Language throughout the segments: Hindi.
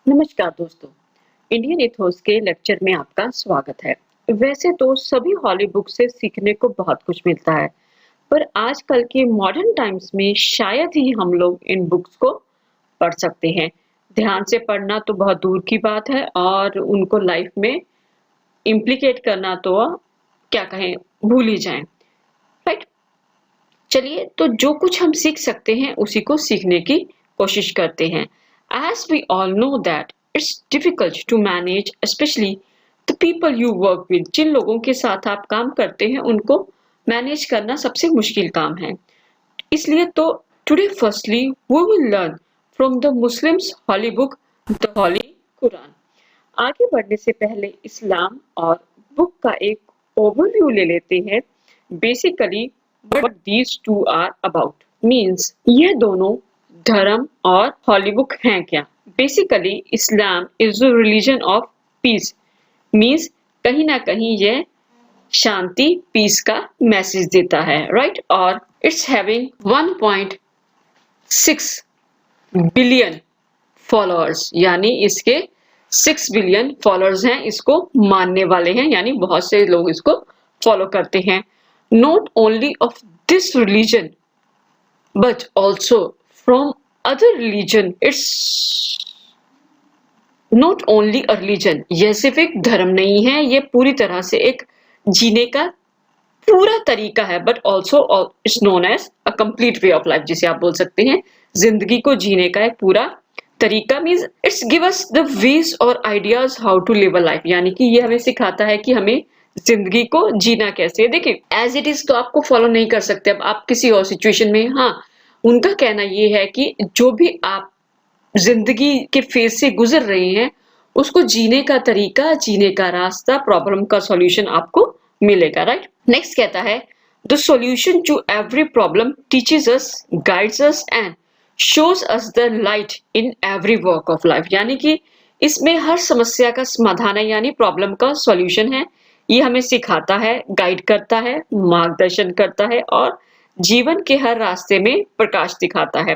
नमस्कार दोस्तों, इंडियन इथोस के लेक्चर में आपका स्वागत है। वैसे तो सभी हॉली बुक से सीखने को बहुत कुछ मिलता है, पर आजकल के मॉडर्न टाइम्स में शायद ही हम लोग इन बुक्स को पढ़ सकते हैं। ध्यान से पढ़ना तो बहुत दूर की बात है और उनको लाइफ में इम्प्लीकेट करना तो क्या कहें, भूल ही जाएं। राइट? चलिए, तो जो कुछ हम सीख सकते हैं उसी को सीखने की कोशिश करते हैं। As we all know that it's difficult to manage, especially the people you work with. जिन लोगों के साथ आप काम करते हैं उनको मैनेज करना सबसे मुश्किल काम है। इसलिए तो today firstly we will learn from the Muslims holy book, the Holy Quran. आगे बढ़ने से पहले इस्लाम और बुक का एक ओवरव्यू ले लेते हैं। Basically what these two are about means यह दोनों धर्म और हॉली बुक हैं क्या। Basically Islam is the religion of peace means कहीं ना कहीं यह शांति पीस का मैसेज देता है, राइट? और इट्स हैविंग 1.6 बिलियन फॉलोअर्स, यानी इसके 6 बिलियन फॉलोअर्स हैं, इसको मानने वाले हैं, यानी बहुत से लोग इसको फॉलो करते हैं। Not only of this religion but also from other religion. It's not only a religion, यह सिर्फ एक धर्म नहीं है, यह पूरी तरह से एक जीने का पूरा तरीका है। But also it's known as a complete way of life, जिसे आप बोल सकते हैं जिंदगी को जीने का एक पूरा तरीका। Means it's give us the ways और ideas how to live a life, यानी कि ये हमें सिखाता है कि हमें जिंदगी को जीना कैसे है। देखिए, एज इट इज तो आपको फॉलो नहीं कर सकते, अब आप किसी और सिचुएशन में। हाँ, उनका कहना ये है कि जो भी आप जिंदगी के फेज से गुजर रहे हैं उसको जीने का तरीका, जीने का रास्ता, प्रॉब्लम का सॉल्यूशन आपको मिलेगा, राइट? नेक्स्ट कहता है the solution to every problem teaches us, guides us and shows us the light in every work of life, यानी कि इसमें हर समस्या का समाधान है, यानी प्रॉब्लम का सॉल्यूशन है। ये हमें सिखाता है, गाइड करता है, मार्गदर्शन करता है और जीवन के हर रास्ते में प्रकाश दिखाता है।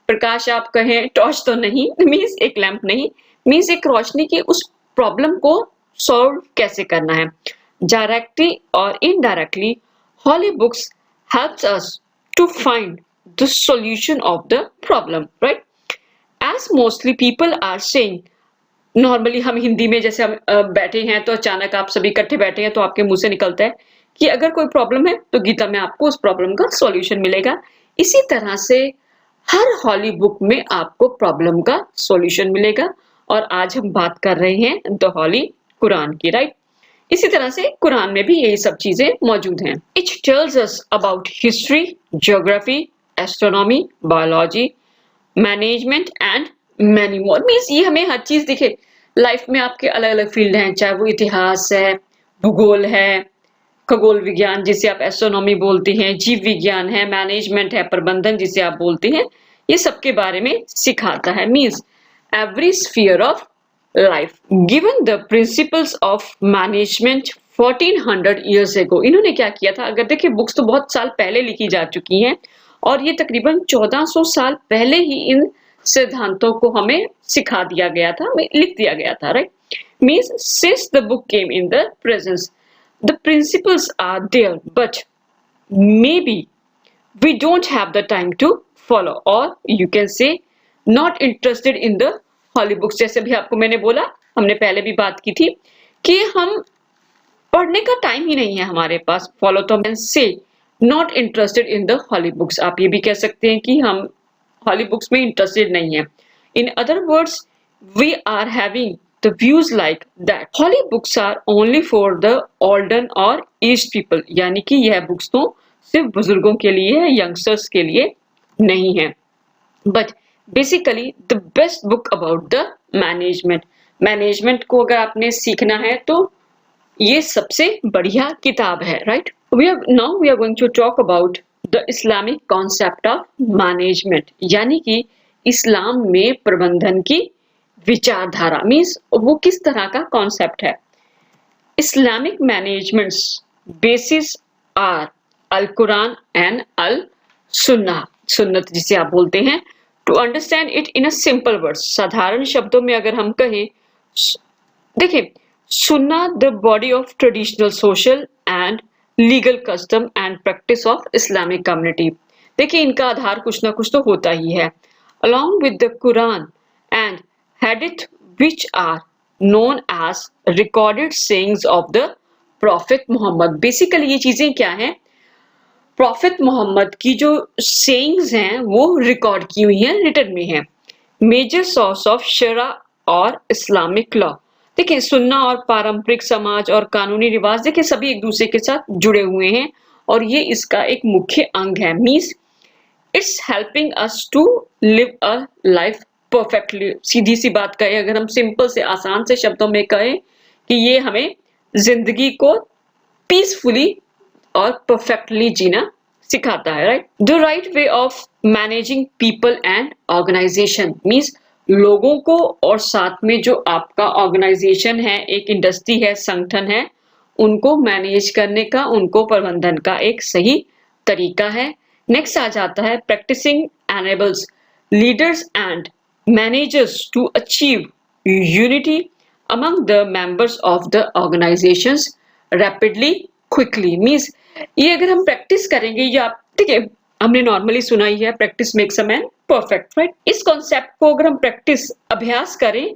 प्रकाश आप कहें टॉर्च तो नहीं, मीन्स एक लैंप नहीं, मीन्स एक रोशनी की उस प्रॉब्लम को सॉल्व कैसे करना है। डायरेक्टली और indirectly holy books helps us to find the solution of the problem, right? As mostly people are saying, normally हम हिंदी में जैसे हम बैठे हैं तो अचानक आप सभी इकट्ठे बैठे हैं तो आपके मुंह से निकलता है कि अगर कोई प्रॉब्लम है तो गीता में आपको उस प्रॉब्लम का सॉल्यूशन मिलेगा। इसी तरह से हर हॉली बुक में आपको प्रॉब्लम का सॉल्यूशन मिलेगा और आज हम बात कर रहे हैं द हॉली कुरान की, राइट? इसी तरह से कुरान में भी यही सब चीजें मौजूद हैं। It tells us about history, geography, astronomy, biology, management and many more. Means ये हमें हर चीज दिखे। लाइफ में आपके अलग अलग फील्ड हैं, चाहे वो इतिहास है, भूगोल है, खगोल विज्ञान जिसे आप एस्ट्रोनॉमी बोलते हैं, जीव विज्ञान है, मैनेजमेंट है, प्रबंधन जिसे आप बोलते हैं, ये सबके बारे में सिखाता है। Means every sphere of life given the principles of management 1400 years ago. इन्होंने क्या किया था, अगर देखिए बुक्स तो बहुत साल पहले लिखी जा चुकी हैं और ये तकरीबन 1400 साल पहले ही इन सिद्धांतों को हमें सिखा दिया गया था, हमें लिख दिया गया था, right? Means since the book came in the presence the principles are there, but maybe we don't have the time to follow, or you can say not interested in the holy books। जैसे भी आपको मैंने बोला, हमने पहले भी बात की थी कि हम पढ़ने का टाइम ही नहीं है हमारे पास। फॉलो तो मैं say not interested in the holy books, आप ये भी कह सकते हैं कि हम हॉली बुक्स में इंटरेस्टेड नहीं है। In other words we are having the views like that holy books are only for the older or aged people, यानी कि यह बुक्स तो सिर्फ बुजुर्गों के लिए है, यंगस्टर्स के लिए नहीं है। But basically the best book about the management, management को अगर आपने सीखना है तो ये सबसे बढ़िया किताब है, right? We are going to talk about the Islamic concept of management, यानी कि इस्लाम में प्रबंधन की विचारधारा। मीन्स वो किस तरह का कॉन्सेप्ट है। इस्लामिक मैनेजमेंट्स बेसिस आर अल कुरान एंड अल सुन्ना, सुन्नत जिसे आप बोलते हैं, to understand it in a simple words, साधारण शब्दों में अगर हम कहें, देखिए, सुन्ना the body of traditional social and legal custom and practice of Islamic community. देखिए, इनका आधार कुछ ना कुछ तो होता ही है। Along with the Quran and hadith which are known as recorded sayings of the Prophet Muhammad। Basically ये चीजें क्या हैं, प्रॉफिट मोहम्मद की जो सेइंग्स हैं वो रिकॉर्ड की हुई हैं, रिटन में हैं। मेजर सोर्स ऑफ शरा और इस्लामिक लॉ, देखिए सुन्ना और पारंपरिक समाज और कानूनी रिवाज, देखिए सभी एक दूसरे के साथ जुड़े हुए हैं और ये इसका एक मुख्य अंग है। Means it's helping us to live a life perfectly. सीधी सी बात कहें, अगर हम सिंपल से आसान से शब्दों में कहें कि ये हमें जिंदगी को पीसफुली और परफेक्टली जीना सिखाता है, right. The right way of managing people and organisation, means लोगों को और साथ में जो आपका ऑर्गेनाइजेशन है, एक इंडस्ट्री है, संगठन है, उनको मैनेज करने का, उनको प्रबंधन का एक सही तरीका है। नेक्स्ट आ जाता है practising enables leaders and managers to achieve unity among the members of the organisations rapidly quickly. Means ये अगर हम प्रैक्टिस करेंगे, या ठीक है, हमने नॉर्मली सुना ही है practice makes a man perfect, right. इस कॉन्सेप्ट को अगर हम प्रैक्टिस अभ्यास करें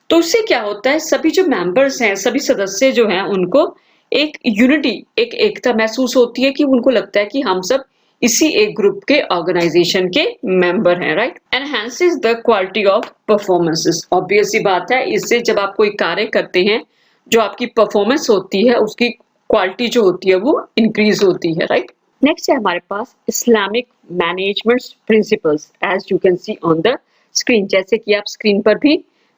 तो उससे क्या होता है, सभी जो मेंबर्स हैं, सभी सदस्य जो हैं, उनको एक यूनिटी, एक एकता महसूस होती है कि उनको लगता है कि हम सब इसी एक ग्रुप के ऑर्गेनाइजेशन के मेंबर हैं, right. Enhances the quality of performances, obvious सी बात है, इससे जब आप कोई कार्य करते हैं, जो आपकी परफॉर्मेंस होती है उसकी क्वालिटी जो होती है वो इंक्रीज होती है, राइट। नेक्स्ट है हमारे पास Islamic management principles, as you can see on the screen. जैसे कि आप स्क्रीन पर भी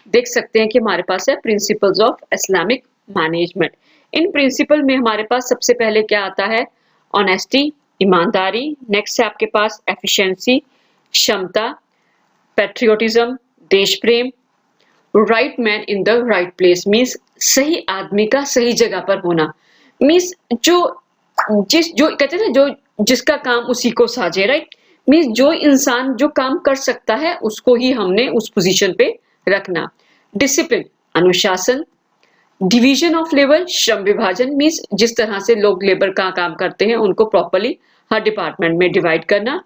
देख सकते हैं कि हमारे पास है principles of Islamic management. In principle में हमारे पास सबसे पहले क्या आता है, ऑनेस्टी, ईमानदारी। नेक्स्ट है आपके पास एफिशिएंसी, क्षमता, पैट्रियोटिज्म, देश प्रेम, right man in the right place, means सही आदमी का सही जगह पर होना। मीन्स जो कहते हैं ना, जो जिसका काम उसी को साजे, राइट। मीन्स जो इंसान जो काम कर सकता है उसको ही हमने उस पोजीशन पे रखना। डिसिप्लिन, अनुशासन। डिवीजन ऑफ लेबर, श्रम विभाजन, मीन्स जिस तरह से लोग लेबर का काम करते हैं उनको प्रॉपरली हर डिपार्टमेंट में डिवाइड करना।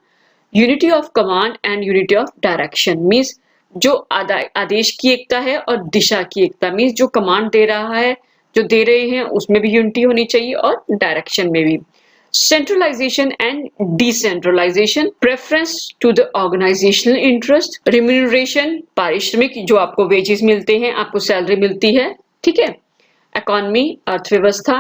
Unity of command and unity of direction, means जो आदेश की एकता है और दिशा की एकता, मीन्स जो कमांड दे रहा है, जो दे रहे हैं, उसमें भी यूनिटी होनी चाहिए और डायरेक्शन में भी। Centralisation and decentralisation, preference to the organisational interest, remuneration, पारिश्रमिक, जो आपको वेजेस मिलते हैं, आपको सैलरी मिलती है, ठीक है। इकोनॉमी, अर्थव्यवस्था।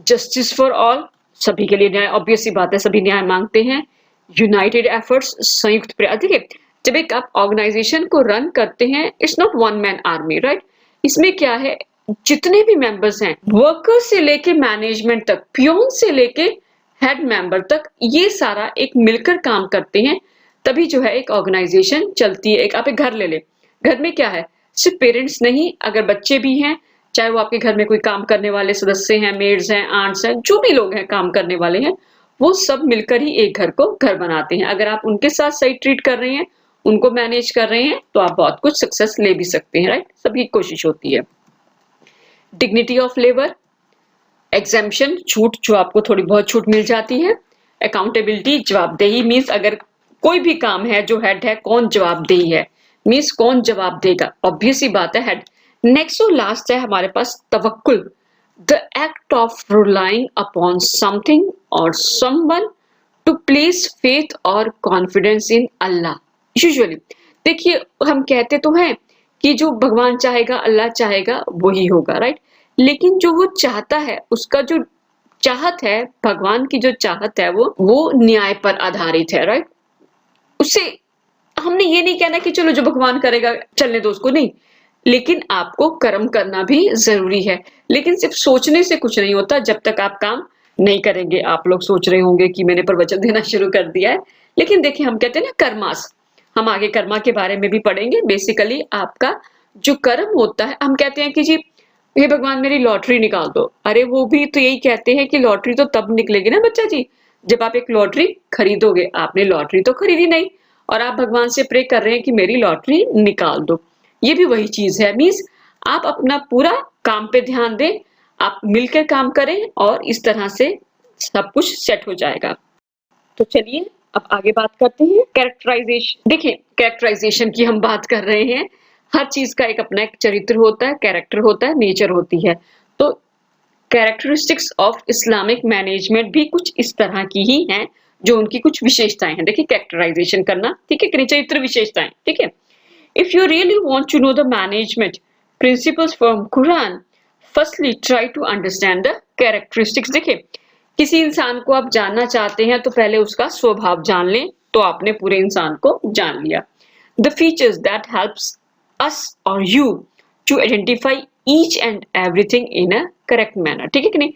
जस्टिस फॉर ऑल, सभी के लिए न्याय, ऑब्वियस सी बात है, सभी न्याय मांगते हैं। यूनाइटेड एफर्ट्स, संयुक्त प्रयास। देखिए, जब एक आप ऑर्गेनाइजेशन को रन करते हैं, it's not one man army, right. इसमें क्या है, जितने भी मेंबर्स हैं, वर्कर से लेके मैनेजमेंट तक, पियोन से लेके हेड मेंबर तक, ये सारा एक मिलकर काम करते हैं, तभी जो है एक ऑर्गेनाइजेशन चलती है। एक आप एक घर ले ले, घर में क्या है, सिर्फ पेरेंट्स नहीं, अगर बच्चे भी हैं, चाहे वो आपके घर में कोई काम करने वाले सदस्य हैं, मेड्स हैं, आंट्स हैं, जो भी लोग हैं काम करने वाले हैं, वो सब मिलकर ही एक घर को घर बनाते हैं। अगर आप उनके साथ सही ट्रीट कर रहे हैं, उनको मैनेज कर रहे हैं, तो आप बहुत कुछ सक्सेस ले भी सकते हैं, राइट। सभी कोशिश होती है। डिग्निटी ऑफ लेबर, एग्जेम्पशन, छूट, जो आपको थोड़ी बहुत छूट मिल जाती है। अकाउंटेबिलिटी, जवाबदेही, मीन्स अगर कोई भी काम है, जो हेड है, कौन जवाबदेही है, मीन्स कौन जवाब देगा, ऑब्वियस ही बात है, हेड। नेक्स्ट और लास्ट है हमारे पास तवक्कुल, the act of relying upon something और समवन टू प्लेस फेथ और कॉन्फिडेंस इन अल्लाह। यूजुअली देखिए, हम कहते तो हैं कि जो भगवान चाहेगा, अल्लाह चाहेगा, वही होगा, राइट। लेकिन जो वो चाहता है, उसका जो चाहत है, भगवान की जो चाहत है, वो न्याय पर आधारित है, राइट। उससे हमने ये नहीं कहना कि चलो जो भगवान करेगा चलने दो उसको, नहीं, लेकिन आपको कर्म करना भी जरूरी है। लेकिन सिर्फ सोचने से कुछ नहीं होता जब तक आप काम नहीं करेंगे। आप लोग सोच रहे होंगे कि मैंने प्रवचन देना शुरू कर दिया है, लेकिन देखिए, हम कहते हैं ना कर्मास, हम आगे कर्मा के बारे में भी पढ़ेंगे। बेसिकली आपका जो कर्म होता है, हम कहते हैं कि जी ये भगवान मेरी लॉटरी निकाल दो, अरे वो भी तो यही कहते हैं कि लॉटरी तो तब निकलेगी ना बच्चा जी, जब आप एक लॉटरी खरीदोगे। आपने लॉटरी तो खरीदी नहीं, और आप भगवान से प्रे कर रहे हैं कि मेरी लॉटरी निकाल दो। ये भी वही चीज है। मीन्स आप अपना पूरा काम पे ध्यान दें, आप मिलकर काम करें और इस तरह से सब कुछ सेट हो जाएगा। तो चलिए अब आगे बात करते हैं कैरेक्टराइजेशन। देखिए कैरेक्टराइजेशन की हम बात कर रहे हैं। हर चीज का एक अपना एक चरित्र होता है, कैरेक्टर होता है, नेचर होती है। तो कैरेक्टरिस्टिक्स ऑफ इस्लामिक मैनेजमेंट भी कुछ इस तरह की ही हैं, जो उनकी कुछ विशेषताएं हैं। देखिए कैरेक्टराइजेशन करना, ठीक है, चरित्र विशेषताएं, ठीक है। If you really want to know the management principles from Quran, firstly try to understand the characteristics। देखिए किसी इंसान को आप जानना चाहते हैं तो पहले उसका स्वभाव जान लें, तो आपने पूरे इंसान को जान लिया। The features that helps us or you to identify each and everything in a correct manner, ठीक है कि नहीं।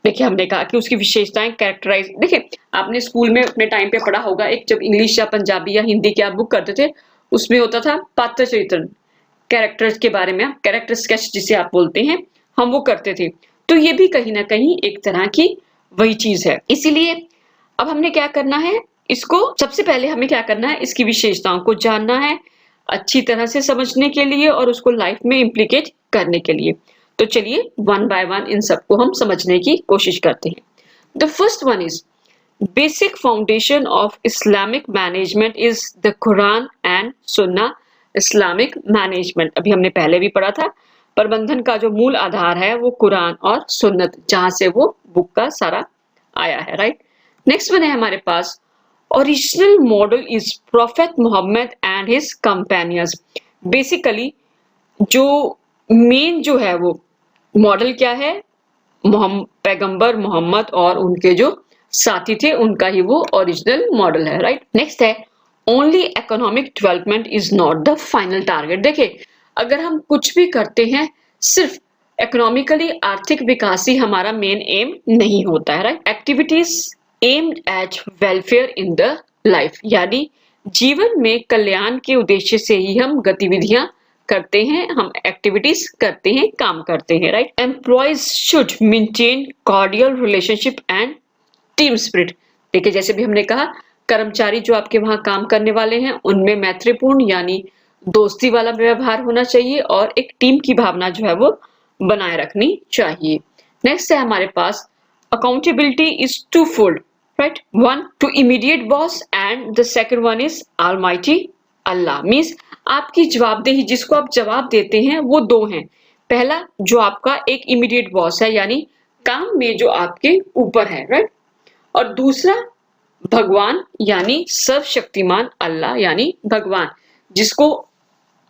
देखिए हमने कहा कि उसकी विशेषताएं कैरेक्टराइज। देखिए आपने स्कूल में अपने टाइम पे पढ़ा होगा, एक जब इंग्लिश या पंजाबी या हिंदी की आप बुक करते थे, उसमें होता था पात्र चरित्र, कैरेक्टर्स के बारे में, कैरेक्टर स्केच जिसे आप बोलते हैं, हम वो करते थे। तो ये भी कहीं ना कहीं एक तरह की वही चीज है। इसीलिए अब हमने क्या करना है, इसको सबसे पहले हमें क्या करना है, इसकी विशेषताओं को जानना है अच्छी तरह से समझने के लिए और उसको लाइफ में इम्प्लीकेट करने के लिए। तो चलिए वन बाय वन इन सबको हम समझने की कोशिश करते हैं। The first one is basic foundation of Islamic management is the Quran and सुन्ना। इस्लामिक मैनेजमेंट अभी हमने पहले भी पढ़ा था, प्रबंधन का जो मूल आधार है वो कुरान और सुन्नत, जहां से वो बुक का सारा आया है, राइट। नेक्स्ट वन है हमारे पास original model is prophet Mohammad and his companions. Basically जो मेन जो है वो मॉडल क्या है, पैगंबर मोहम्मद और उनके जो साथी थे उनका ही वो ओरिजिनल मॉडल है, राइट। नेक्स्ट है only economic development is not the final target. देखिए अगर हम कुछ भी करते हैं सिर्फ इकोनॉमिकली आर्थिक विकास ही हमारा मेन एम नहीं होता है, right. Activities aimed at welfare in the life, यानी जीवन में कल्याण के उद्देश्य से ही हम गतिविधियां करते हैं, हम एक्टिविटीज करते हैं, काम करते हैं, right. Employees should maintain cordial relationship and team spirit. देखिए जैसे भी हमने कहा, कर्मचारी जो आपके वहां काम करने वाले हैं उनमें मैत्रीपूर्ण यानी दोस्ती वाला व्यवहार होना चाहिए और एक टीम की भावना जो है वो बनाए रखनी चाहिए। नेक्स्ट है हमारे पास accountability is two fold, right. One to immediate boss and the second one is almighty Allah. Means आपकी जवाबदेही, जिसको आप जवाब देते हैं वो दो हैं। पहला जो आपका एक इमीडिएट बॉस है यानी काम में जो आपके ऊपर है, राइट। और दूसरा भगवान यानी सर्वशक्तिमान अल्लाह यानी भगवान, जिसको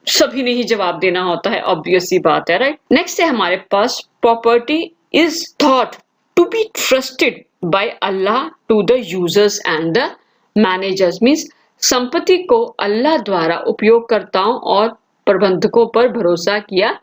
सभी ने ही जवाब देना होता है, ऑब्वियस सी बात है, राइट। नेक्स्ट है हमारे पास property is thought to be trusted by Allah to the users and the managers. Means संपत्ति को अल्लाह द्वारा उपयोगकर्ताओं और प्रबंधकों पर भरोसा किया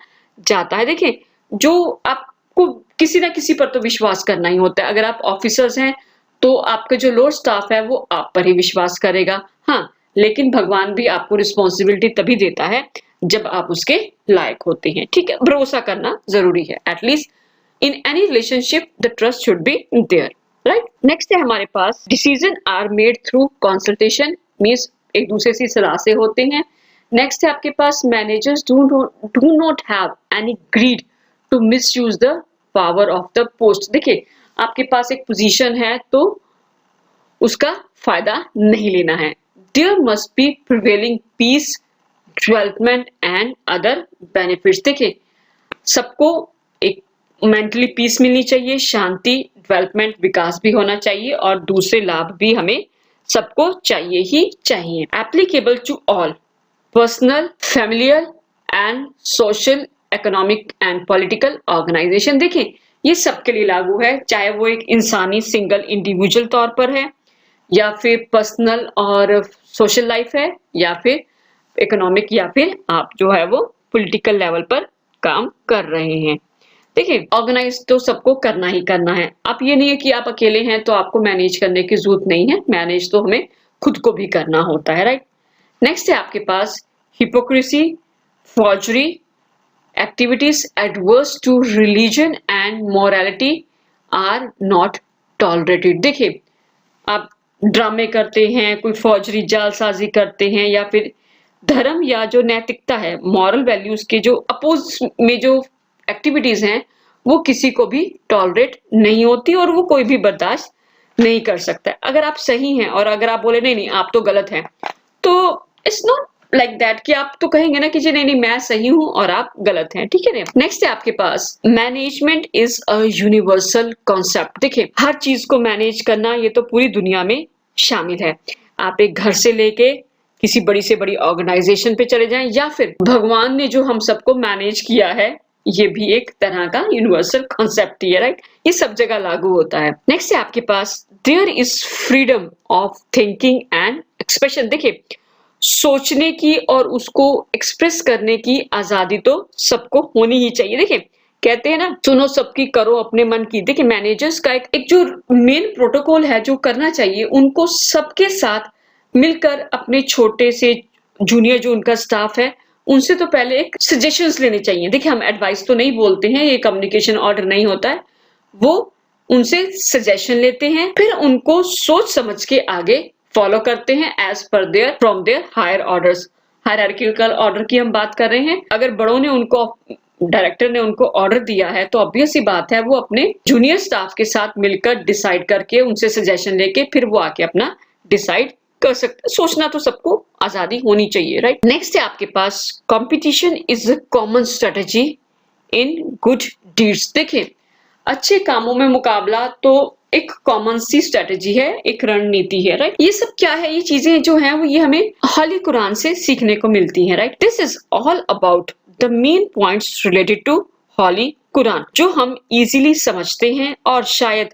जाता है। देखिए जो आपको किसी ना किसी पर तो विश्वास करना ही होता है। अगर आप ऑफिसर्स हैं तो आपका जो लोअर स्टाफ है वो आप पर ही विश्वास करेगा, हाँ, लेकिन भगवान भी आपको रिस्पॉन्सिबिलिटी तभी देता है जब आप उसके लायक होते हैं, ठीक है। भरोसा करना जरूरी है, at least in any relationship the trust should be there, right. Next है हमारे पास decision are made through consultation, means एक दूसरे से सलाह से होते हैं। नेक्स्ट है आपके पास managers do not have any greed to misuse the power of the post. देखिए आपके पास एक पोजीशन है तो उसका फायदा नहीं लेना है। There must be prevailing peace, development and other benefits. देखिए सबको एक मेंटली पीस मिलनी चाहिए, शांति, डेवलपमेंट, विकास भी होना चाहिए और दूसरे लाभ भी हमें सबको चाहिए ही चाहिए। Applicable to all personal, familial and social, economic and political organisation. देखिए ये सबके लिए लागू है, चाहे वो एक इंसानी सिंगल इंडिविजुअल तौर पर है या फिर पर्सनल और सोशल लाइफ है या फिर इकोनॉमिक या फिर आप जो है वो पॉलिटिकल लेवल पर काम कर रहे हैं। देखिए ऑर्गेनाइज तो सबको करना ही करना है। आप ये नहीं है कि आप अकेले हैं तो आपको मैनेज करने की जरूरत नहीं है, मैनेज तो हमें खुद को भी करना होता है, राइट। नेक्स्ट है आपके पास hypocrisy, forgery, activities adverse to religion and morality are not tolerated। देखिए अब ड्रामे करते हैं, कोई फौजरी जालसाजी करते हैं या फिर धर्म या जो नैतिकता है, मॉरल वैल्यूज के जो अपोज में जो एक्टिविटीज हैं, वो किसी को भी टॉलरेट नहीं होती और वो कोई भी बर्दाश्त नहीं कर सकता। अगर आप सही हैं और अगर आप बोले नहीं नहीं आप तो गलत हैं, तो इट्स नॉट लाइक दैट कि आप तो कहेंगे ना कि जी नहीं नहीं मैं सही हूं और आप गलत हैं, ठीक है ना। नेक्स्ट है आपके पास management is a universal concept. देखिए हर चीज को मैनेज करना ये तो पूरी दुनिया में शामिल है। आप एक घर से लेके किसी बड़ी से बड़ी ऑर्गेनाइजेशन पे चले जाएं या फिर भगवान ने जो हम सबको मैनेज किया है, ये भी एक तरह का यूनिवर्सल कॉन्सेप्ट ही है, राइट। ये सब जगह लागू होता है। नेक्स्ट है आपके पास there is freedom of thinking and expression. देखिए सोचने की और उसको एक्सप्रेस करने की आजादी तो सबको होनी ही चाहिए। देखिए कहते हैं ना सुनो सबकी करो अपने मन की। देखिए मैनेजर्स का एक जो मेन प्रोटोकॉल है जो करना चाहिए, उनको सबके साथ मिलकर अपने छोटे से जूनियर जो उनका स्टाफ है उनसे तो पहले एक सजेशंस लेने चाहिए। देखिए हम एडवाइस तो नहीं बोलते हैं, ये कम्युनिकेशन ऑर्डर नहीं होता है, वो उनसे सजेशन लेते हैं, फिर उनको सोच समझ के आगे फॉलो करते हैं as per their from their higher orders. Hierarchical order की हम बात कर रहे हैं। अगर बड़ों ने उनको डायरेक्टर ने उनको ऑर्डर दिया है तो ऑब्वियस सी बात है वो अपने जूनियर स्टाफ के साथ मिलकर डिसाइड करके उनसे सजेशन लेके फिर वो आके अपना डिसाइड कर सकते। सोचना तो सबको आजादी होनी चाहिए, राइट। नेक्स्ट है आपके पास competition is a common strategy in good deeds. देखिए अच्छे कामों में मुकाबला तो एक कॉमन सी स्ट्रेटेजी है, एक रणनीति है, राइट। ये सब क्या है, ये चीजें जो हैं वो ये हमें होली कुरान से सीखने को मिलती हैं, right. This is all about the main points related to holy Quran जो हम इजीली समझते हैं और शायद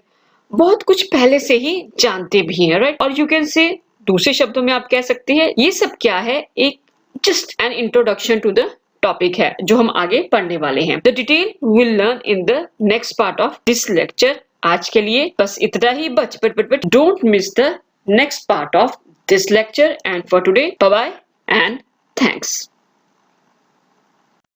बहुत कुछ पहले से ही जानते भी हैं, राइट। और यू कैन से दूसरे शब्दों में आप कह सकते हैं ये सब क्या है, एक just an introduction to the topic है जो हम आगे पढ़ने वाले हैं। The detail will learn in the next part of this lecture. आज के लिए बस इतना ही। But don't miss the next part of this lecture and for today bye bye and thanks.